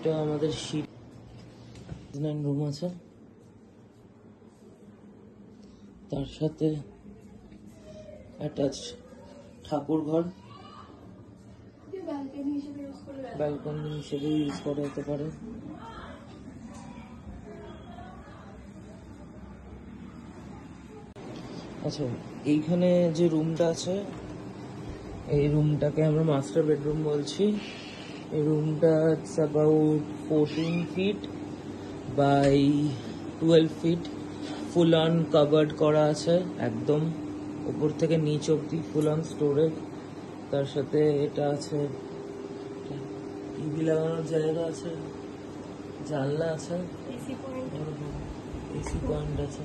এটা আমাদের শীত রুম আছে, তার সাথে অ্যাটাচ ঠাকুর ঘর, ব্যালকনি হিসেবে ইউজ করা যেতে পারে। আচ্ছা, এইখানে যে রুমটা আছে এই রুমটাকে আমরা মাস্টার বেডরুম বলছি। এই রুমটা about 14 feet by 12 feet, full on covered করা আছে একদম উপর থেকে নিচ অব্দি, ফুল অন স্টোরেজ। তার সাথে এটা আছে, টিভি লাগানোর জায়গা আছে, জানলা আছে, এসি পয়েন্ট আছে।